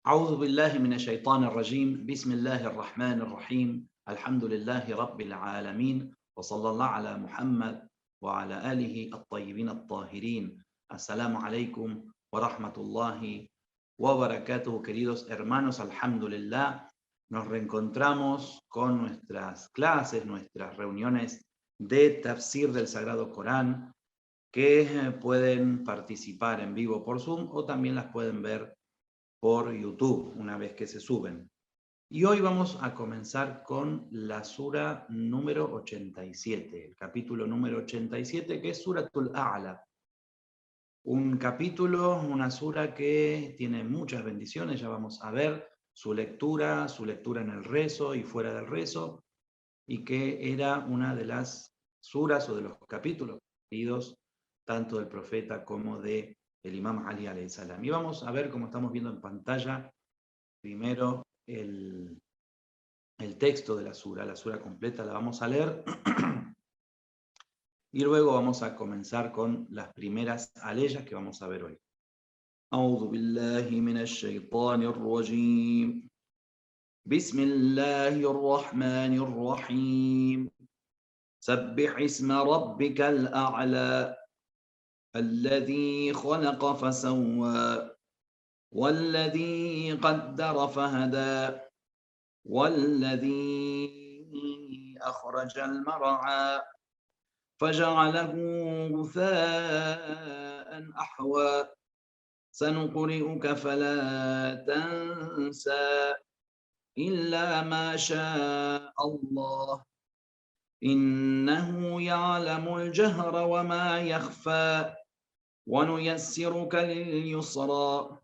أعوذ بالله من الشيطان الرجيم بسم الله الرحمن الرحيم الحمد لله رب العالمين وصلى الله على محمد وعلى آله الطيبين الطاهرين. Assalamu alaikum wa rahmatullahi wa barakatuh, queridos hermanos. Alhamdulillah, nos reencontramos con nuestras clases, nuestras reuniones de tafsir del Sagrado Corán, que pueden participar en vivo por Zoom o también las pueden ver por YouTube una vez que se suben. Y hoy vamos a comenzar con la sura número 87, el capítulo número 87, que es Suratul A'la. Un capítulo, una sura que tiene muchas bendiciones, ya vamos a ver su lectura en el rezo y fuera del rezo, y que era una de las suras o de los capítulos preferidos tanto del profeta como de el Imam Ali alayhi salam. Y vamos a ver, como estamos viendo en pantalla, primero el texto de la sura completa la vamos a leer y luego vamos a comenzar con las primeras aleyas que vamos a ver hoy. أعوذ بالله من الشيطان الرجيم بسم الله الرحمن الرحيم سبح اسم ربك الأعلى الذي خلق فسوى والذي قدر فهدى والذي أخرج المرعى فجعله غثاء أحوى سنقرئك فلا تنسى إلا ما شاء الله إنه يعلم الجهر وما يخفى ونيسرك لليسرى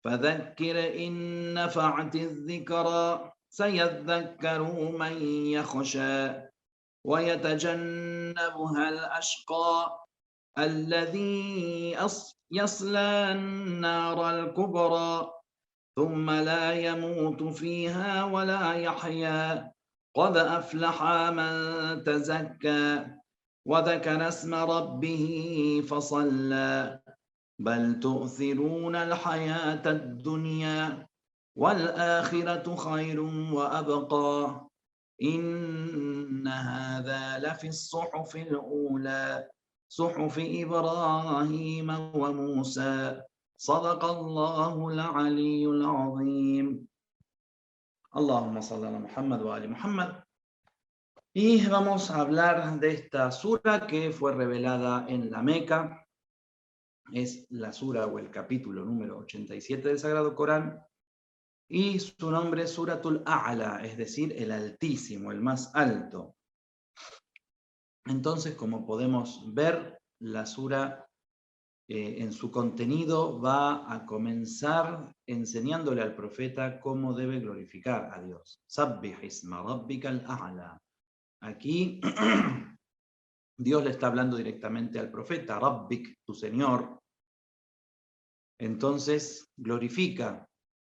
فذكر إن نفعت الذكرى سيذكر من يخشى ويتجنبها الأشقى الذي يصلى النار الكبرى ثم لا يموت فيها ولا يحيا قد أفلح من تزكى وذكر اسم ربه فصلى بل تؤثرون الحياة الدنيا والآخرة خير وأبقى إن هذا لفي الصحف الأولى صحف إبراهيم وموسى صدق الله العلي العظيم. اللهم صل على محمد وآل Muhammad. Y vamos a hablar de esta sura que fue revelada en la Meca. Es la sura o el capítulo número 87 del Sagrado Corán. Y su nombre es Suratul A'la, es decir, el Altísimo, el más alto. Entonces, como podemos ver, la sura en su contenido va a comenzar enseñándole al profeta cómo debe glorificar a Dios. Sabbih isma rabbikal a'la. Aquí Dios le está hablando directamente al profeta, Rabbik, tu Señor. Entonces glorifica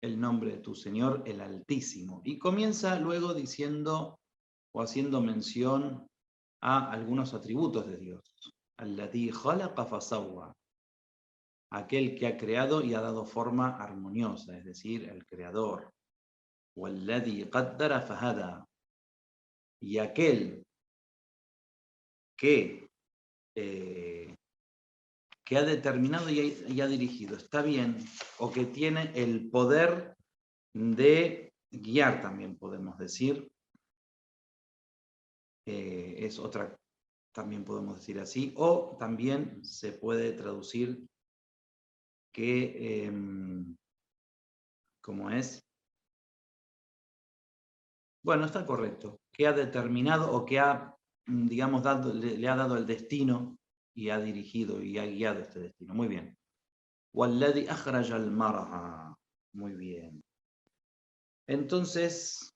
el nombre de tu Señor, el Altísimo. Y comienza luego diciendo o haciendo mención a algunos atributos de Dios. Alladhi khalaqa fasawwa, aquel que ha creado y ha dado forma armoniosa, es decir, el creador. Walladhi qaddara fahada, y aquel que ha determinado y ha dirigido, está bien, o que tiene el poder de guiar, también podemos decir, es otra, también podemos decir así, o también se puede traducir que, ¿cómo es? Bueno, está correcto, que ha determinado o que ha, digamos, le ha dado el destino y ha dirigido y ha guiado este destino. Muy bien. وَالَّذِي أَخْرَجَ الْمَرْعَى. Muy bien. Entonces,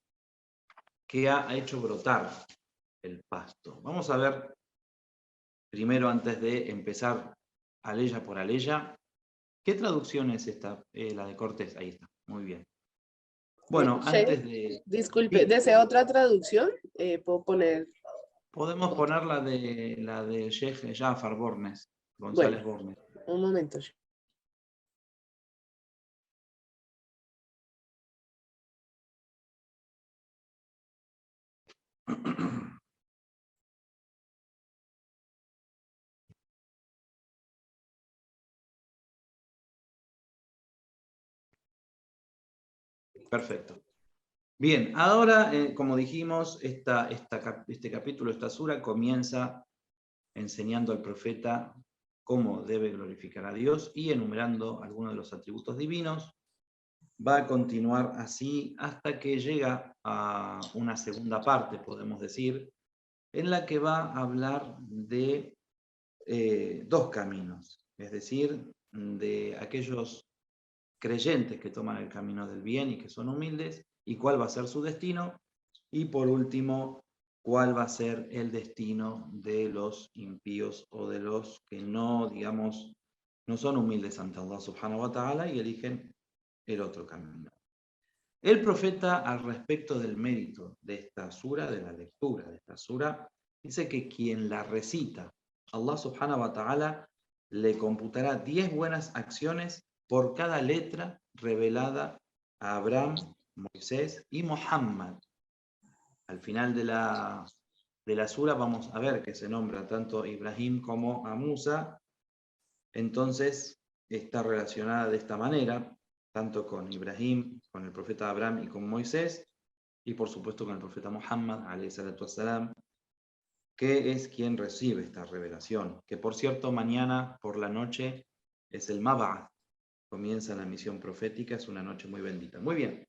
¿qué ha hecho brotar el pasto? Vamos a ver primero, antes de empezar aleya por aleya, ¿qué traducción es esta? La de Cortés, ahí está. Muy bien. Bueno, Sheikh, antes de... disculpe, Sí, ¿desea otra traducción? ¿Puedo poner podemos otra? poner la de Sheikh Jafar Bornes, Bueno, González Bornes. un momento. Perfecto. Bien, ahora, como dijimos, este capítulo, esta sura, comienza enseñando al profeta cómo debe glorificar a Dios y enumerando algunos de los atributos divinos. Va a continuar así hasta que llega a una segunda parte, podemos decir, en la que va a hablar de dos caminos, es decir, de aquellos creyentes que toman el camino del bien y que son humildes, y cuál va a ser su destino, y por último, cuál va a ser el destino de los impíos o de los que no, digamos, no son humildes ante Allah subhanahu wa ta'ala y eligen el otro camino. El profeta, al respecto del mérito de esta sura, de la lectura de esta sura, dice que quien la recita, Allah subhanahu wa ta'ala le computará 10 buenas acciones por cada letra revelada a Abraham, Moisés y Muhammad. Al final de la sura vamos a ver que se nombra tanto a Ibrahim como a Musa, entonces está relacionada de esta manera, tanto con Ibrahim, con el profeta Abraham y con Moisés, y por supuesto con el profeta Muhammad, alayhi salatu wassalam, que es quien recibe esta revelación, que por cierto mañana por la noche es el Mab'ath, comienza la misión profética, es una noche muy bendita. Muy bien.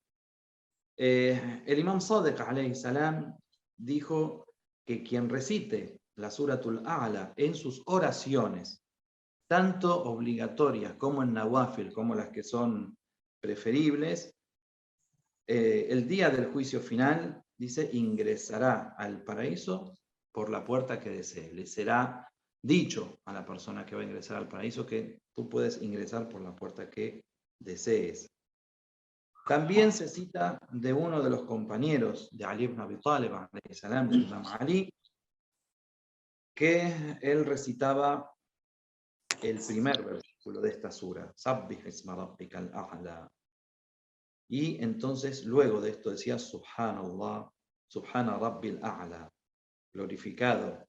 El Imam Sadiq alayhi salam dijo que quien recite la Suratul A'la en sus oraciones, tanto obligatorias como en Nawafil, como las que son preferibles, el día del juicio final, dice, ingresará al paraíso por la puerta que desee. Le será dicho a la persona que va a ingresar al paraíso que tú puedes ingresar por la puerta que desees. También se cita de uno de los compañeros de Ali ibn Abi Talib, del Imam Ali, que él recitaba el primer versículo de esta sura, Sabbih isma rabbikal a'la. Y entonces luego de esto decía Subhanallah, Subhana Rabbil A'la, glorificado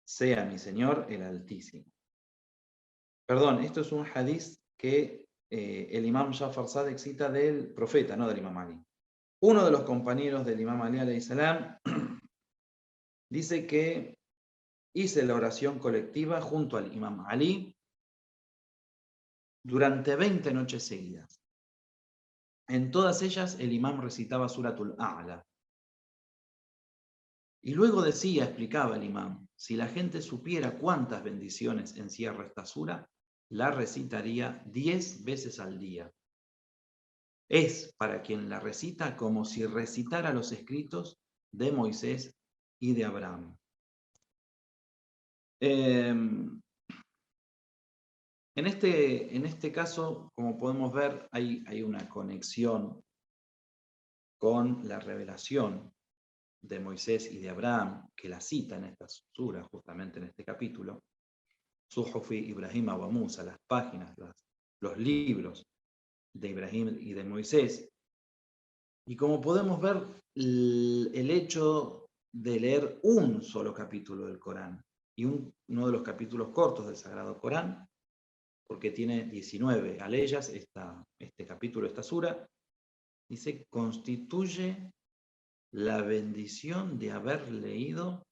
sea mi Señor el Altísimo. Perdón, esto es un hadith que el Imam Jafar Sadiq cita del profeta, no del Imam Ali. Uno de los compañeros del Imam Ali alayhi salam dice que hice la oración colectiva junto al Imam Ali durante 20 noches seguidas. En todas ellas el imam recitaba Suratul A'la. Y luego decía, explicaba el imam, si la gente supiera cuántas bendiciones encierra esta sura, la recitaría 10 veces al día. Es para quien la recita como si recitara los escritos de Moisés y de Abraham. En este caso, como podemos ver, hay una conexión con la revelación de Moisés y de Abraham, que la cita en esta sura, justamente en este capítulo, Suhufi Ibrahim wa Musa, las páginas, los libros de Ibrahim y de Moisés. Y como podemos ver, el hecho de leer un solo capítulo del Corán y uno de los capítulos cortos del Sagrado Corán, porque tiene 19 aleyas, este capítulo, esta sura, dice, constituye la bendición de haber leído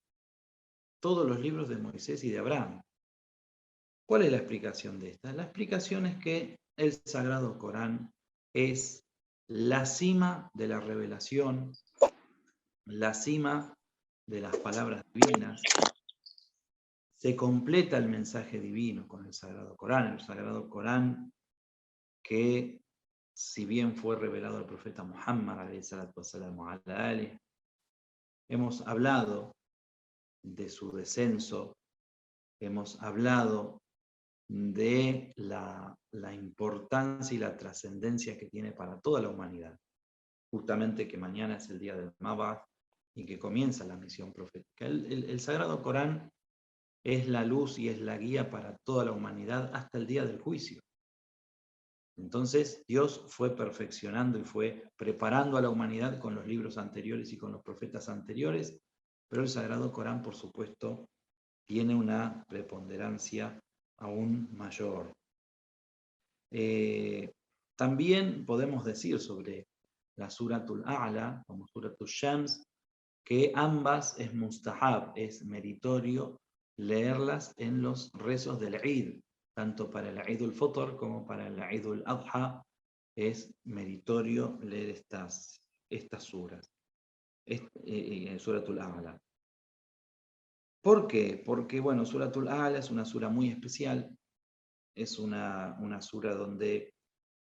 todos los libros de Moisés y de Abraham. ¿Cuál es la explicación de esta? La explicación es que el Sagrado Corán es la cima de la revelación, la cima de las palabras divinas. Se completa el mensaje divino con el Sagrado Corán que si bien fue revelado al profeta Muhammad, hemos hablado de su descenso, hemos hablado de la importancia y la trascendencia que tiene para toda la humanidad. Justamente que mañana es el día del Mab'ath y que comienza la misión profética. El Sagrado Corán es la luz y es la guía para toda la humanidad hasta el día del juicio. Entonces Dios fue perfeccionando y fue preparando a la humanidad con los libros anteriores y con los profetas anteriores pero el Sagrado Corán, por supuesto, tiene una preponderancia aún mayor. También podemos decir sobre la Suratul A'la, como Suratul Shams, que ambas es mustahab, es meritorio leerlas en los rezos del Eid, tanto para el Eid al-Fitr como para el Eid al-Adha, es meritorio leer estas suras, Suratul A'la. ¿Por qué? Porque, bueno, Suratul A'la es una sura muy especial, es una sura donde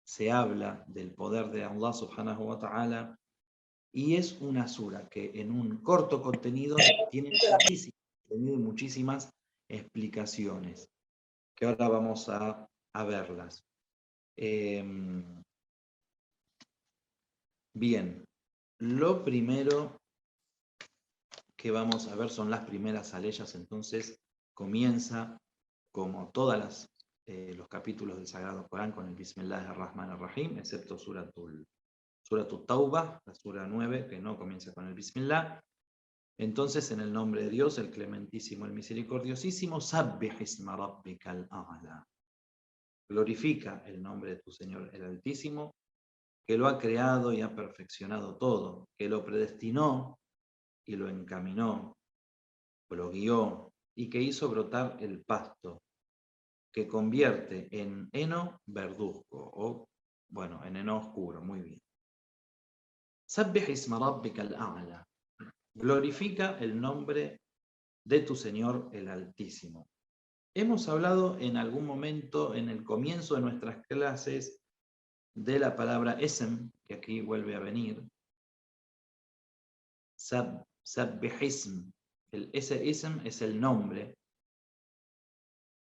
se habla del poder de Allah subhanahu wa ta'ala, y es una sura que en un corto contenido tiene muchísimas explicaciones, que ahora vamos a verlas. Bien, lo primero que vamos a ver son las primeras aleyas, entonces comienza como todos los capítulos del Sagrado Corán con el Bismillahir-Rahmanir-Rahim, excepto Suratul Tawbah, la sura 9, que no comienza con el Bismillah. Entonces, en el nombre de Dios, el Clementísimo, el Misericordiosísimo, Sabbih isma rabbikal a'la. Glorifica el nombre de tu Señor, el Altísimo, que lo ha creado y ha perfeccionado todo, que lo predestinó y lo encaminó, lo guió y que hizo brotar el pasto, que convierte en heno verduzco, o, bueno, en heno oscuro, muy bien. Sabbih isma rabbikal a'la. Glorifica el nombre de tu Señor el Altísimo. Hemos hablado en algún momento, en el comienzo de nuestras clases, de la palabra esem, que aquí vuelve a venir. Sabbihism. Ese ism es el nombre.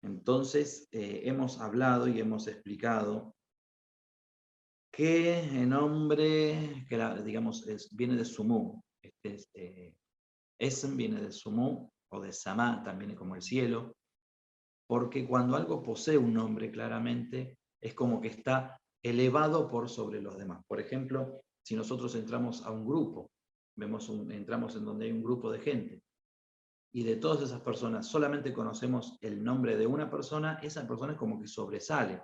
Entonces, hemos hablado y hemos explicado que el nombre, que digamos, viene de Sumú. Esem viene de Sumú, o de Samá, también como el cielo, porque cuando algo posee un nombre claramente, es como que está elevado por sobre los demás. Por ejemplo, si nosotros entramos a un grupo, entramos en donde hay un grupo de gente, y de todas esas personas solamente conocemos el nombre de una persona, esa persona es como que sobresale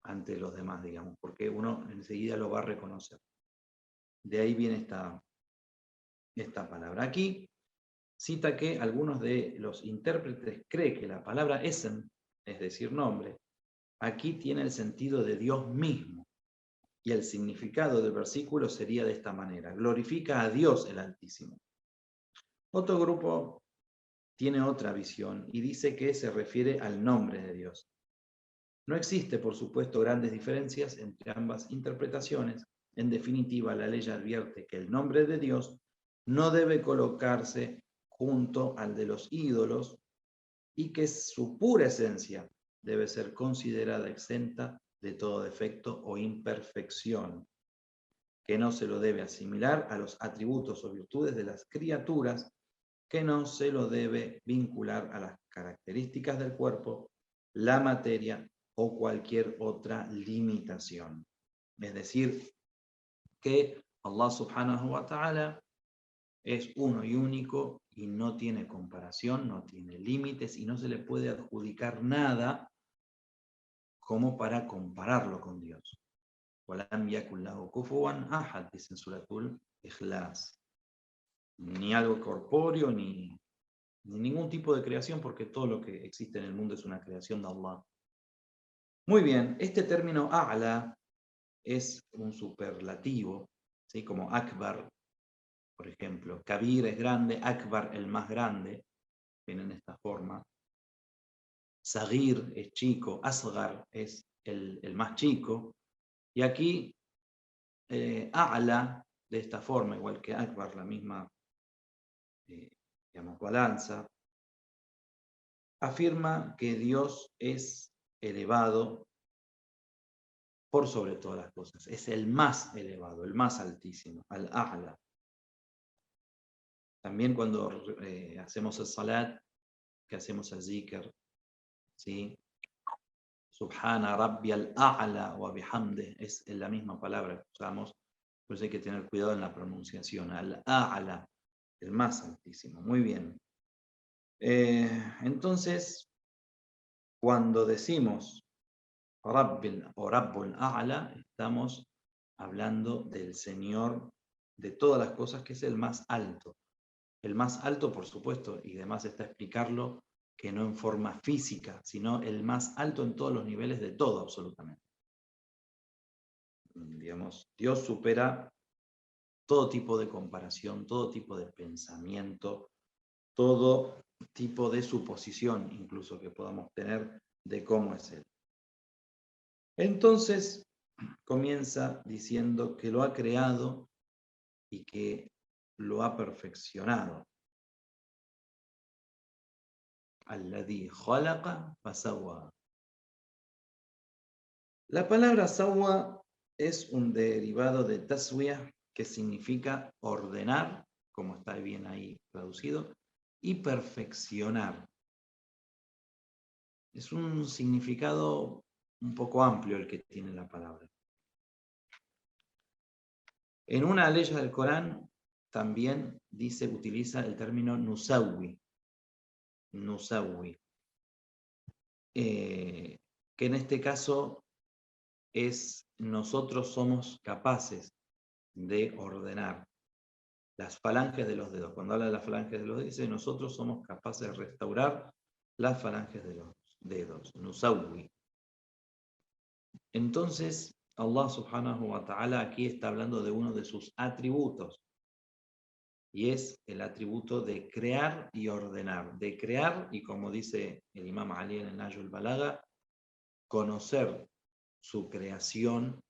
ante los demás, digamos, porque uno enseguida lo va a reconocer. De ahí viene esta palabra. Aquí cita que algunos de los intérpretes creen que la palabra esem, es decir, nombre, aquí tiene el sentido de Dios mismo. Y el significado del versículo sería de esta manera: glorifica a Dios el Altísimo. Otro grupo tiene otra visión y dice que se refiere al nombre de Dios. No existe, por supuesto, grandes diferencias entre ambas interpretaciones. En definitiva, la ley advierte que el nombre de Dios no debe colocarse junto al de los ídolos y que su pura esencia debe ser considerada exenta de todo defecto o imperfección, que no se lo debe asimilar a los atributos o virtudes de las criaturas, que no se lo debe vincular a las características del cuerpo, la materia o cualquier otra limitación. Es decir, que Allah subhanahu wa ta'ala es uno y único y no tiene comparación, no tiene límites y no se le puede adjudicar nada como para compararlo con Dios. وَلَمْ يَكُنْ لَهُ كُفُوًا أَحَدٌ, dice en Suratul Ikhlas. Ni algo corpóreo, ni ningún tipo de creación, porque todo lo que existe en el mundo es una creación de Allah. Muy bien, este término a'la es un superlativo, ¿sí? Como akbar, por ejemplo. Kabir es grande, akbar el más grande, viene en esta forma. Sagir es chico, asgar es el más chico. Y aquí a'la, de esta forma, igual que akbar, la misma digamos, balanza, afirma que Dios es elevado por sobre todas las cosas. Es el más elevado, el más altísimo, al-A'la. También cuando hacemos el salat, que hacemos el zikr, ¿sí? Subhana Rabbi al-A'la wa bihamdih, es la misma palabra que usamos, por eso hay que tener cuidado en la pronunciación. Al-A'la, el más altísimo. Muy bien. Entonces, cuando decimos Rabbil o Rabbul A'la, estamos hablando del Señor de todas las cosas, que es el más alto. El más alto, por supuesto, y además está explicarlo, que no en forma física, sino el más alto en todos los niveles de todo, absolutamente. Digamos, Dios supera todo tipo de comparación, todo tipo de pensamiento, todo tipo de suposición, incluso que podamos tener de cómo es Él. Entonces, comienza diciendo que lo ha creado y que lo ha perfeccionado. Alladhi khalaqa fasawwa. La palabra sawwa es un derivado de taswiyah, que significa ordenar, como está bien ahí traducido, y perfeccionar. Es un significado un poco amplio el que tiene la palabra. En una ley del Corán también utiliza el término nusawi, que en este caso es nosotros somos capaces de ordenar las falanges de los dedos. Cuando habla de las falanges de los dedos, dice nosotros somos capaces de restaurar las falanges de los dedos, nusawi. Entonces, Allah subhanahu wa ta'ala aquí está hablando de uno de sus atributos, y es el atributo de crear y ordenar. De crear, y como dice el Imam Ali en el Nahjul Balagha, conocer su creación,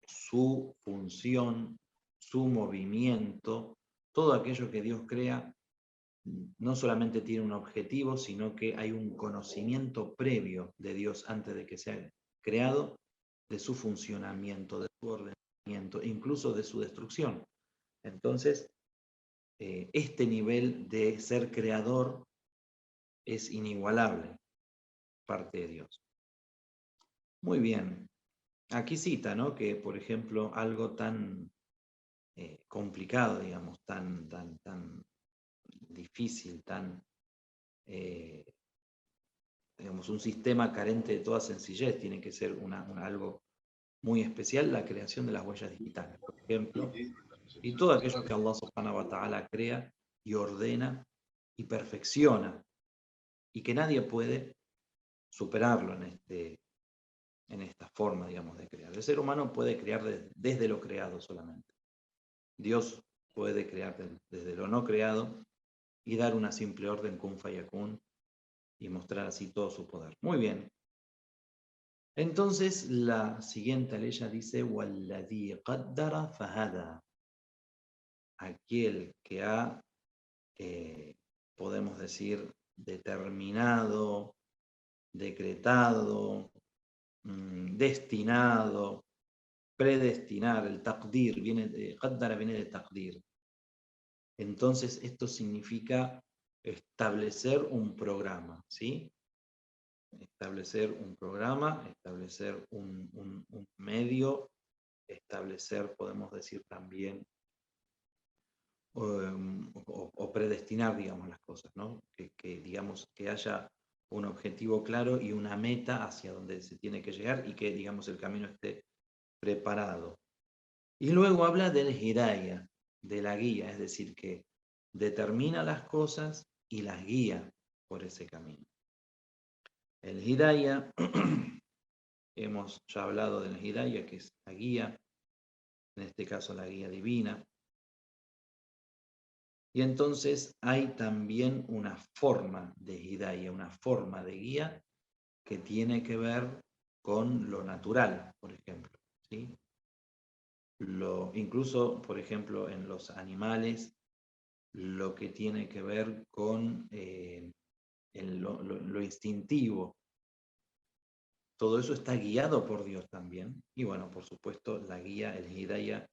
su función, su movimiento, todo aquello que Dios crea, no solamente tiene un objetivo, sino que hay un conocimiento previo de Dios antes de que sea creado, de su funcionamiento, de su ordenamiento, incluso de su destrucción. Entonces, este nivel de ser creador es inigualable, parte de Dios. Muy bien. Aquí cita, ¿no?, que, por ejemplo, algo tan complicado, digamos, tan difícil, digamos, un sistema carente de toda sencillez, tiene que ser algo muy especial, la creación de las huellas digitales, por ejemplo, y todo aquello que Allah subhanahu wa ta'ala crea y ordena y perfecciona, y que nadie puede superarlo en esta forma, digamos, de crear. El ser humano puede crear desde lo creado solamente. Dios puede crear desde lo no creado y dar una simple orden, kun fayakun, y mostrar así todo su poder. Muy bien. Entonces, la siguiente ley dice, وَالَّذِي قَدَّرَ فَهَدَى. Aquel que ha, podemos decir, determinado, decretado, destinado, predestinar, el taqdir, qaddara viene de taqdir. Entonces, esto significa establecer un programa, ¿sí? Establecer un programa, establecer un medio, establecer, podemos decir también, o predestinar, digamos, las cosas, ¿no? Digamos, que haya un objetivo claro y una meta hacia donde se tiene que llegar, y que, digamos, el camino esté preparado. Y luego habla del hidayah, de la guía, es decir, que determina las cosas y las guía por ese camino. El hidayah, hemos ya hablado del hidayah, que es la guía, en este caso la guía divina. Y entonces hay también una forma de hidayah, una forma de guía que tiene que ver con lo natural, por ejemplo, ¿sí? Incluso, por ejemplo, en los animales, lo que tiene que ver con lo instintivo. Todo eso está guiado por Dios también. Y bueno, por supuesto, la guía, el hidayah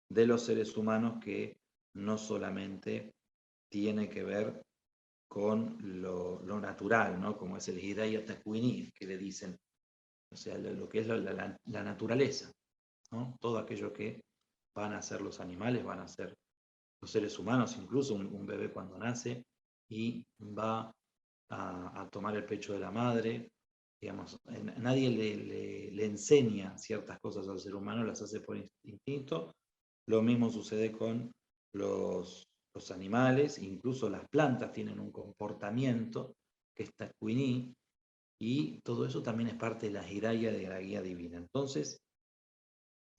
de los seres humanos, que no solamente tiene que ver con lo natural, ¿no?, como es el hidayah takwini, que le dicen, o sea, lo que es la naturaleza, ¿no? Todo aquello que van a hacer los animales, van a hacer los seres humanos, incluso un bebé cuando nace y va a tomar el pecho de la madre, digamos, nadie le enseña ciertas cosas al ser humano, las hace por instinto. Lo mismo sucede con los animales, incluso las plantas tienen un comportamiento que es takwini, y todo eso también es parte de la hidaya, de la guía divina. Entonces,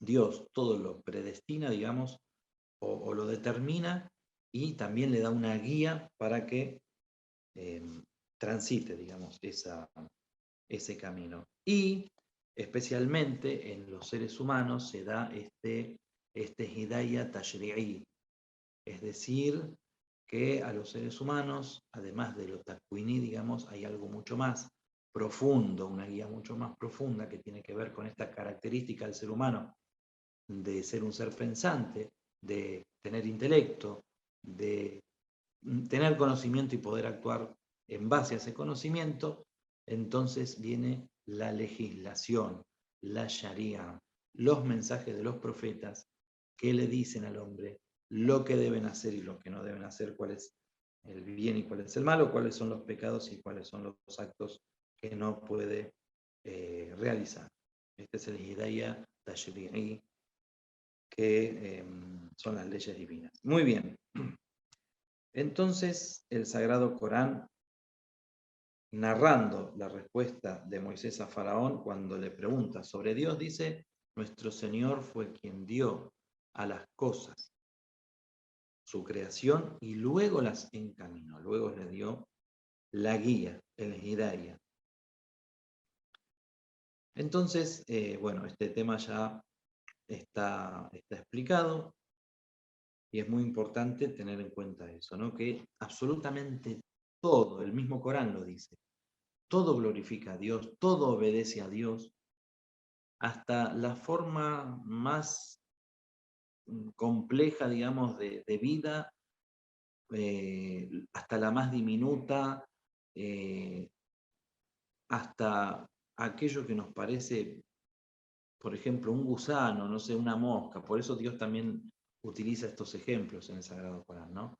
Dios todo lo predestina, digamos, o lo determina, y también le da una guía para que transite, digamos, ese camino. Y especialmente en los seres humanos se da este hidayah tashri'i, es decir, que a los seres humanos, además de lo takwini, digamos, hay algo mucho más profundo, una guía mucho más profunda que tiene que ver con esta característica del ser humano de ser un ser pensante, de tener intelecto, de tener conocimiento y poder actuar en base a ese conocimiento. Entonces viene la legislación, la sharia, los mensajes de los profetas que le dicen al hombre lo que deben hacer y lo que no deben hacer, cuál es el bien y cuál es el malo, cuáles son los pecados y cuáles son los actos que no puede realizar. Este es el Hidayah Tashri'i, que son las leyes divinas. Muy bien. Entonces, el Sagrado Corán, narrando la respuesta de Moisés a Faraón cuando le pregunta sobre Dios, dice: nuestro Señor fue quien dio a las cosas su creación y luego las encaminó, luego le dio la guía, el hidayah. Entonces, bueno, este tema ya está explicado, y es muy importante tener en cuenta eso, ¿no? Que absolutamente todo, el mismo Corán lo dice, todo glorifica a Dios, todo obedece a Dios, hasta la forma más compleja, digamos, de vida, hasta la más diminuta, hasta aquello que nos parece, por ejemplo, un gusano, no sé, una mosca. Por eso Dios también utiliza estos ejemplos en el Sagrado Corán, ¿no?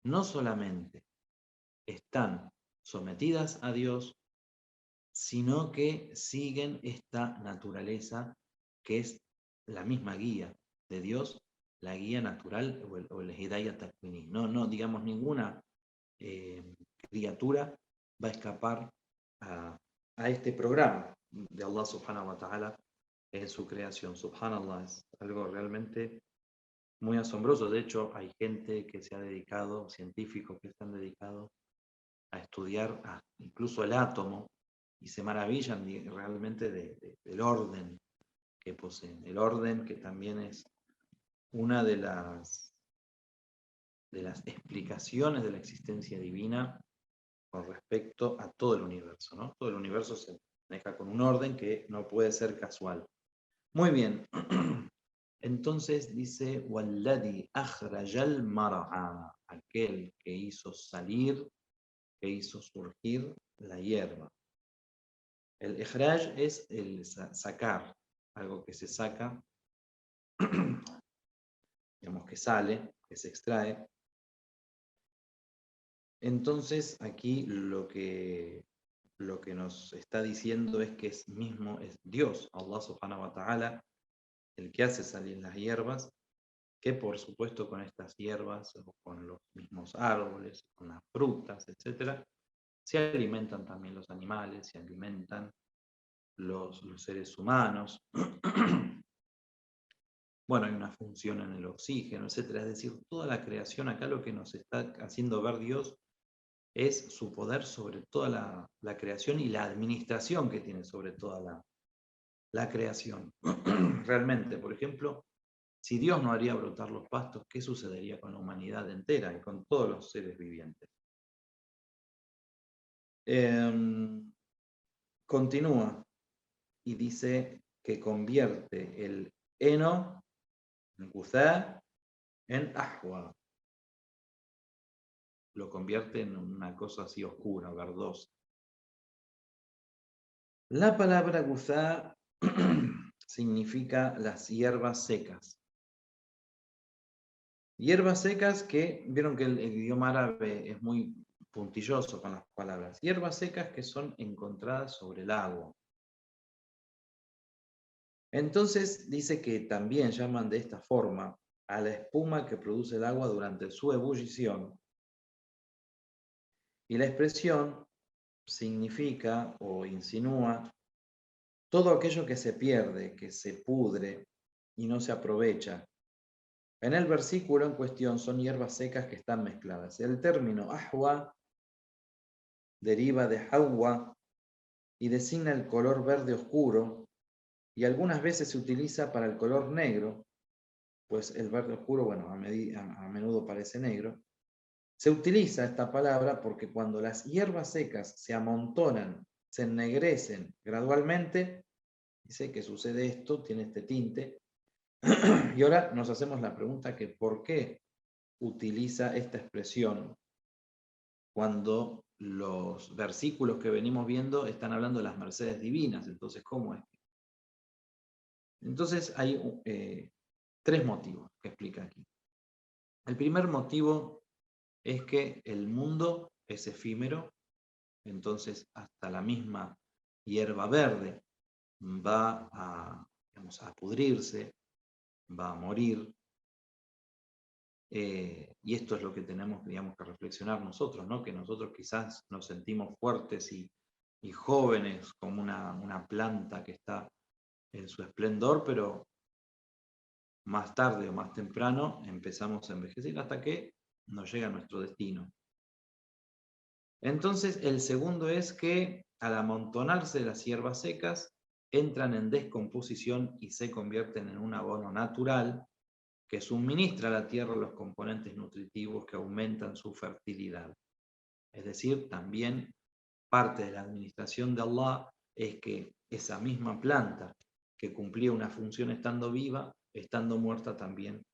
No solamente están sometidas a Dios, sino que siguen esta naturaleza que es la misma guía de Dios, la guía natural o el Hidayah Takwini. No, digamos, ninguna criatura va a escapar a este programa de Allah subhanahu wa ta'ala en su creación. Subhanallah, es algo realmente muy asombroso. De hecho, hay gente que se ha dedicado, científicos que se han dedicado a estudiar incluso el átomo, y se maravillan realmente del orden que poseen. El orden que también es una de las explicaciones de la existencia divina con respecto a todo el universo, ¿no? Todo el universo se maneja con un orden que no puede ser casual. Muy bien. Entonces dice: Walladhi akhrajal mar'a, aquel que hizo salir, que hizo surgir la hierba. El ikhraj es el sacar, algo que se saca, digamos que sale, que se extrae. Entonces aquí lo que nos está diciendo es que es Dios, Allah subhanahu wa ta'ala, el que hace salir las hierbas, que por supuesto con estas hierbas, o con los mismos árboles, con las frutas, etc., se alimentan también los animales, se alimentan los seres humanos. Bueno, hay una función en el oxígeno, etc. Es decir, toda la creación, acá lo que nos está haciendo ver Dios es su poder sobre toda la creación y la administración que tiene sobre toda la creación. Realmente, por ejemplo, si Dios no haría brotar los pastos, ¿qué sucedería con la humanidad entera y con todos los seres vivientes? Continúa y dice que convierte el heno, en guzá, en ahwa. Lo convierte en una cosa así oscura, verdosa. La palabra guzá significa las hierbas secas. Hierbas secas que, vieron que el idioma árabe es muy puntilloso con las palabras. Hierbas secas que son encontradas sobre el agua. Entonces dice que también llaman de esta forma a la espuma que produce el agua durante su ebullición. Y la expresión significa o insinúa todo aquello que se pierde, que se pudre y no se aprovecha. En el versículo en cuestión son hierbas secas que están mezcladas. El término ahwa deriva de hawa y designa el color verde oscuro, y algunas veces se utiliza para el color negro, pues el verde oscuro, bueno, a menudo parece negro. Se utiliza esta palabra porque cuando las hierbas secas se amontonan, se ennegrecen gradualmente, dice que sucede esto, tiene este tinte. Y ahora nos hacemos la pregunta que ¿por qué utiliza esta expresión cuando los versículos que venimos viendo están hablando de las mercedes divinas? Entonces, ¿cómo es? Entonces hay tres motivos que explica aquí. El primer motivo es que el mundo es efímero, entonces hasta la misma hierba verde va a pudrirse, va a morir, y esto es lo que tenemos, digamos, que reflexionar nosotros, ¿no? Que nosotros quizás nos sentimos fuertes y jóvenes como una planta que está en su esplendor, pero más tarde o más temprano empezamos a envejecer hasta que nos llega nuestro destino. Entonces, el segundo es que al amontonarse las hierbas secas, entran en descomposición y se convierten en un abono natural que suministra a la tierra los componentes nutritivos que aumentan su fertilidad. Es decir, también parte de la administración de Allah es que esa misma planta que cumplía una función estando viva, estando muerta también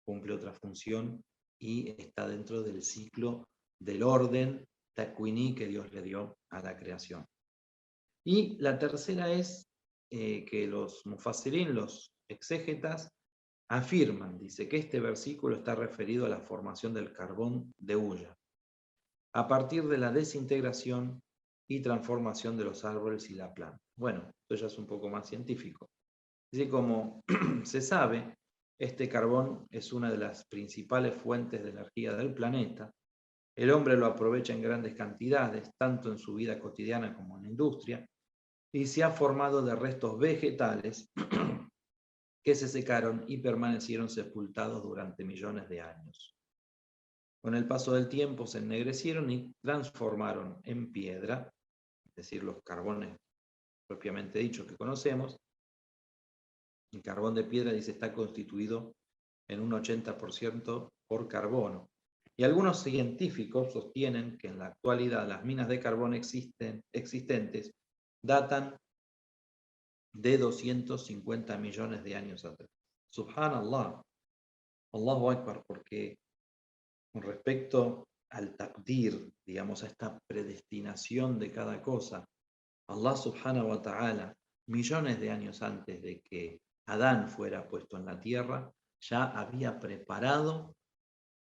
cumple otra función y está dentro del ciclo del orden takwini que Dios le dio a la creación. Y la tercera es que los mufassirín, los exégetas, afirman, dice, que este versículo está referido a la formación del carbón de hulla, a partir de la desintegración y transformación de los árboles y la planta. Bueno, esto ya es un poco más científico. Así como se sabe, este carbón es una de las principales fuentes de energía del planeta. El hombre lo aprovecha en grandes cantidades, tanto en su vida cotidiana como en la industria, y se ha formado de restos vegetales que se secaron y permanecieron sepultados durante millones de años. Con el paso del tiempo se ennegrecieron y transformaron en piedra, es decir, los carbones propiamente dicho que conocemos. El carbón de piedra, dice, está constituido en un 80% por carbono. Y algunos científicos sostienen que en la actualidad las minas de carbón existentes datan de 250 millones de años atrás. Subhanallah, Allahu Akbar, porque con respecto al taqdir, digamos, a esta predestinación de cada cosa, Allah subhanahu wa ta'ala, millones de años antes de que Adán fuera puesto en la tierra, ya había preparado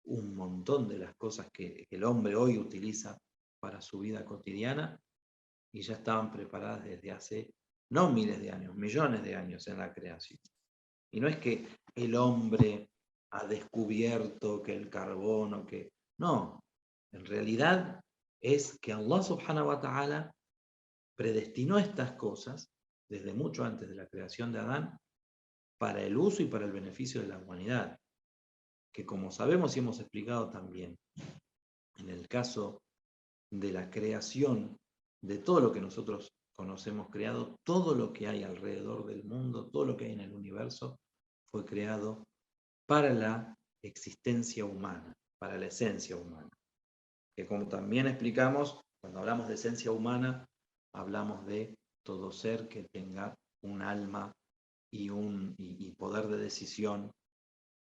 un montón de las cosas que el hombre hoy utiliza para su vida cotidiana y ya estaban preparadas desde hace no miles de años, millones de años en la creación. Y no es que el hombre ha descubierto que el carbono, que... No, en realidad es que Allah subhanahu wa ta'ala predestinó estas cosas desde mucho antes de la creación de Adán para el uso y para el beneficio de la humanidad. Que como sabemos y hemos explicado también, en el caso de la creación de todo lo que nosotros conocemos creado, todo lo que hay alrededor del mundo, todo lo que hay en el universo, fue creado para la existencia humana, para la esencia humana. Que como también explicamos, cuando hablamos de esencia humana, hablamos de todo ser que tenga un alma y poder de decisión,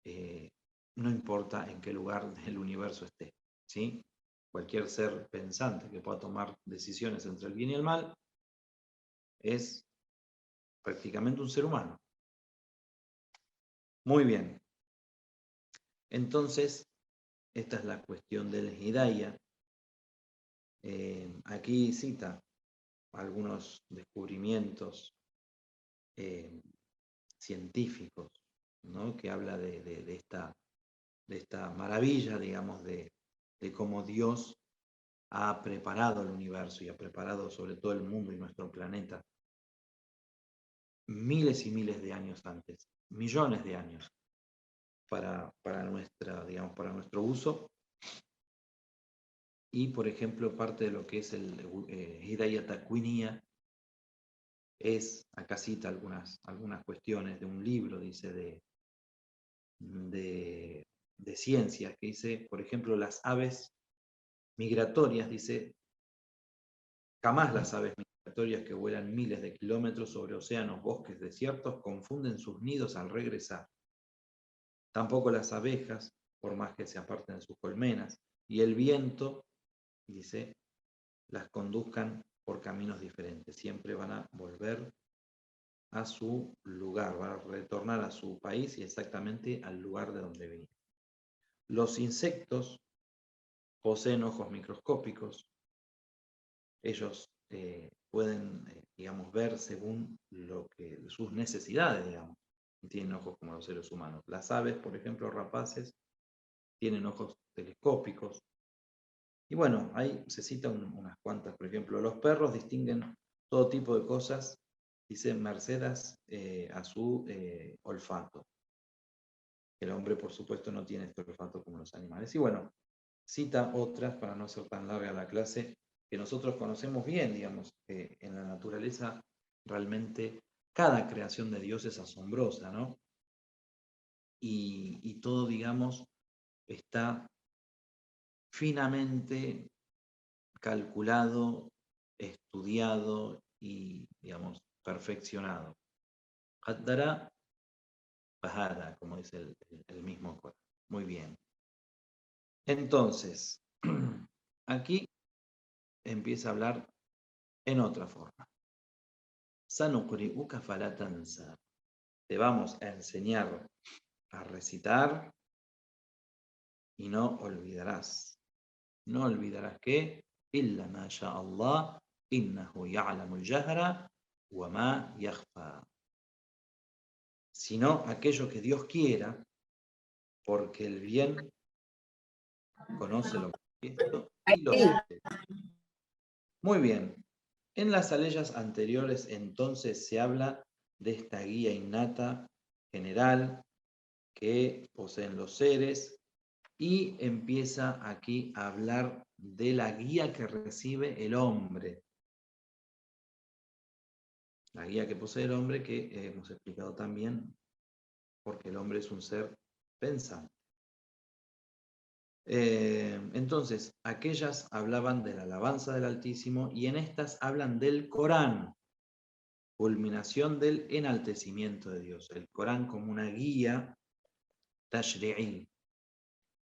no importa en qué lugar del universo esté, ¿sí? Cualquier ser pensante que pueda tomar decisiones entre el bien y el mal es prácticamente un ser humano. Muy bien. Entonces, esta es la cuestión del Hidayah. Aquí cita algunos descubrimientos científicos, ¿no? Que habla de esta maravilla, digamos, de cómo Dios ha preparado el universo y ha preparado sobre todo el mundo y nuestro planeta miles y miles de años antes, millones de años, para para nuestro uso. Y, por ejemplo, parte de lo que es el Hidayah Takwiniyya acá cita algunas cuestiones de un libro, dice, de ciencias, que dice, por ejemplo, las aves migratorias, dice, jamás las aves migratorias que vuelan miles de kilómetros sobre océanos, bosques, desiertos, confunden sus nidos al regresar. Tampoco las abejas, por más que se aparten de sus colmenas, y el viento, dice, las conduzcan por caminos diferentes. Siempre van a volver a su lugar, van a retornar a su país y exactamente al lugar de donde venían. Los insectos poseen ojos microscópicos. Ellos pueden, digamos, ver según sus necesidades, digamos. Tienen ojos como los seres humanos. Las aves, por ejemplo, rapaces, tienen ojos telescópicos. Y bueno, ahí se citan unas cuantas. Por ejemplo, los perros distinguen todo tipo de cosas, dicen mercedes a su olfato. El hombre, por supuesto, no tiene este olfato como los animales. Y bueno, cita otras, para no ser tan larga la clase, que nosotros conocemos bien, digamos, que en la naturaleza realmente cada creación de Dios es asombrosa, ¿no? Y todo, digamos, está finamente calculado, estudiado y, digamos, perfeccionado. Qaddara fahada, como dice el mismo Corán. Muy bien. Entonces, aquí empieza a hablar en otra forma. Sanuqri'uka fala tansa. Te vamos a enseñar a recitar y no olvidarás. No olvidarás que illa ma sha Allah innahu ya'lamu al-jahra wa ma yakhfa. Sino aquello que Dios quiera, porque el bien conoce lo manifiesto y lo secreto. Muy bien. En las aleyas anteriores, entonces, se habla de esta guía innata general que poseen los seres y empieza aquí a hablar de la guía que recibe el hombre. La guía que posee el hombre, que hemos explicado también, porque el hombre es un ser pensante. Entonces, aquellas hablaban de la alabanza del Altísimo y en estas hablan del Corán, culminación del enaltecimiento de Dios. El Corán como una guía tashri'i,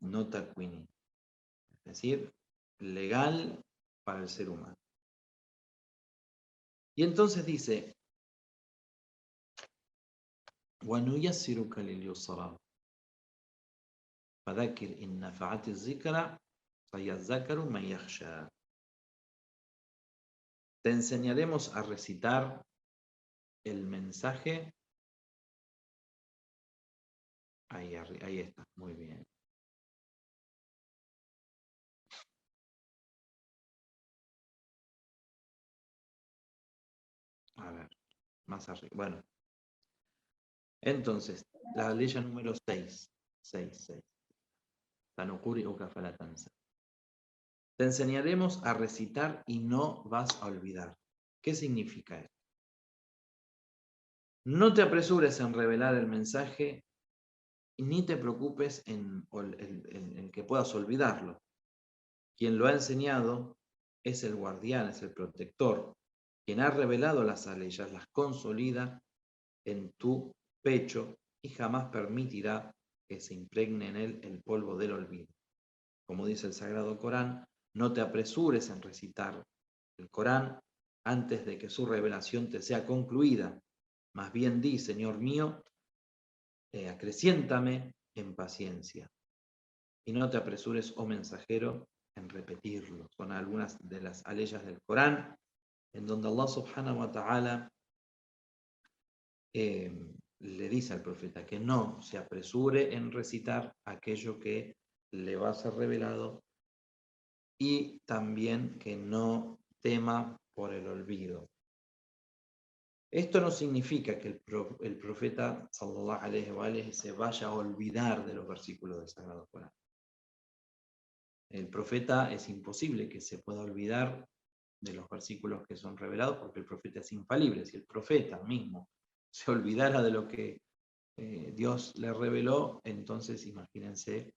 no takwini, es decir, legal para el ser humano. Y entonces dice, وَنُيَسِّرُكَ لِلْيُسْرَى فَذَكِّرْ إِن نَّفَعَتِ الذِّكْرَى فَيَذَّكَّرُ مَن يَخْشَىٰ. Te enseñaremos a recitar el mensaje. Ahí está, muy bien. A ver, más arriba. Bueno, entonces, la ley número 6. 6. Te enseñaremos a recitar y no vas a olvidar. ¿Qué significa esto? No te apresures en revelar el mensaje ni te preocupes en que puedas olvidarlo. Quien lo ha enseñado es el guardián, es el protector. Quien ha revelado las aleyas las consolida en tu pecho y jamás permitirá que se impregne en él el polvo del olvido. Como dice el Sagrado Corán, no te apresures en recitar el Corán antes de que su revelación te sea concluida. Más bien di, Señor mío, acreciéntame en paciencia. y no te apresures, oh mensajero, en repetirlo. Son algunas de las aleyas del Corán, en donde Allah subhanahu wa ta'ala le dice al profeta que no se apresure en recitar aquello que le va a ser revelado y también que no tema por el olvido. Esto no significa que el profeta sallallahu alaihi wa alihi se vaya a olvidar de los versículos del Sagrado Corán. El profeta es imposible que se pueda olvidar de los versículos que son revelados porque el profeta es infalible. Si el profeta mismo se olvidara de lo que Dios le reveló, entonces imagínense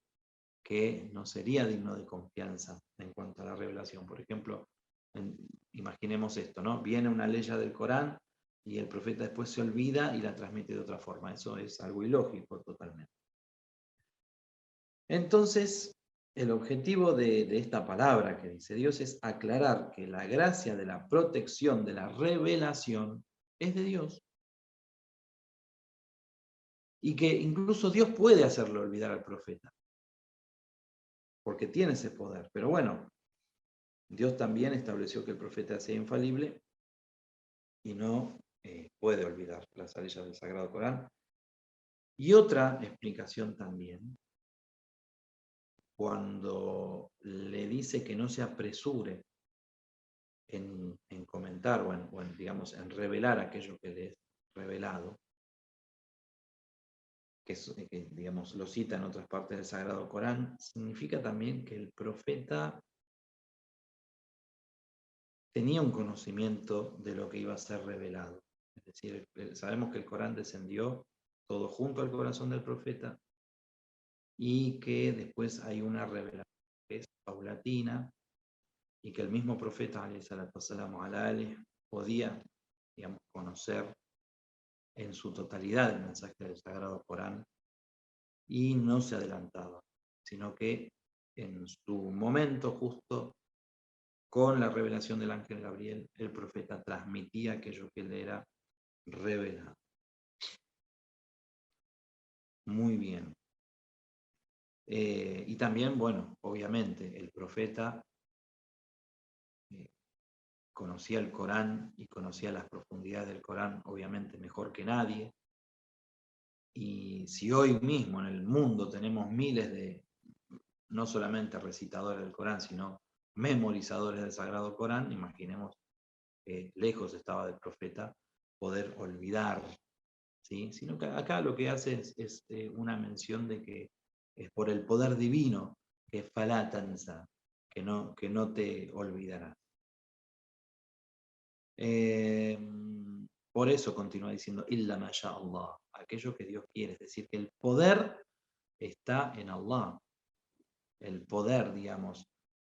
que no sería digno de confianza en cuanto a la revelación. Por ejemplo, imaginemos esto, ¿no? Viene una ley del Corán y el profeta después se olvida y la transmite de otra forma. Eso es algo ilógico totalmente. Entonces, el objetivo de esta palabra que dice Dios es aclarar que la gracia de la protección, de la revelación, es de Dios. Y que incluso Dios puede hacerlo olvidar al profeta, porque tiene ese poder. Pero bueno, Dios también estableció que el profeta sea infalible y no puede olvidar las aleyas del Sagrado Corán. Y otra explicación también, cuando le dice que no se apresure en comentar o en, digamos, en revelar aquello que le es revelado, que digamos, lo cita en otras partes del Sagrado Corán, significa también que el profeta tenía un conocimiento de lo que iba a ser revelado. Es decir, sabemos que el Corán descendió todo junto al corazón del profeta y que después hay una revelación que es paulatina y que el mismo profeta podía, digamos, conocer en su totalidad el mensaje del Sagrado Corán y no se adelantaba, sino que en su momento justo, con la revelación del ángel Gabriel, el profeta transmitía aquello que le era revelado. Muy bien. Y también, bueno, obviamente, el profeta conocía el Corán y conocía las profundidades del Corán, obviamente, mejor que nadie. Y si hoy mismo en el mundo tenemos miles de, no solamente recitadores del Corán, sino memorizadores del Sagrado Corán, imaginemos que lejos estaba del profeta poder olvidar, ¿sí? Sino que acá lo que hace es una mención de que es por el poder divino, que es falatanza, que no te olvidarás. Por eso continúa diciendo, illa ma sha Allah, aquello que Dios quiere, es decir, que el poder está en Allah. El poder, digamos,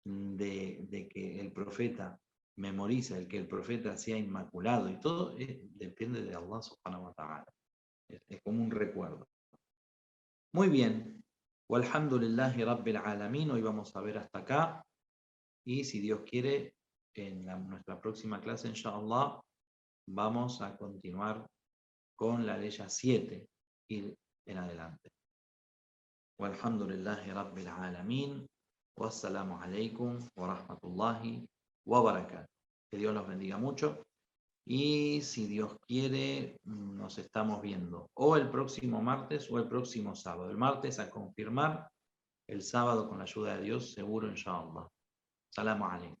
de que el profeta memoriza, el que el profeta sea inmaculado y todo depende de Allah subhanahu wa ta'ala. Es como un recuerdo. Muy bien. Walhamdulillahi rabbil alamin. Hoy vamos a ver hasta acá. Y si Dios quiere, en nuestra próxima clase, inshallah, vamos a continuar con la ley 7 y en adelante. Walhamdulillahi rabbil alamin. Wassalamu alaikum wa rahmatullahi wa barakatuh. Que Dios los bendiga mucho. Y si Dios quiere, nos estamos viendo o el próximo martes o el próximo sábado. El martes a confirmar, el sábado con la ayuda de Dios, seguro, inshallah. Salamu alaikum.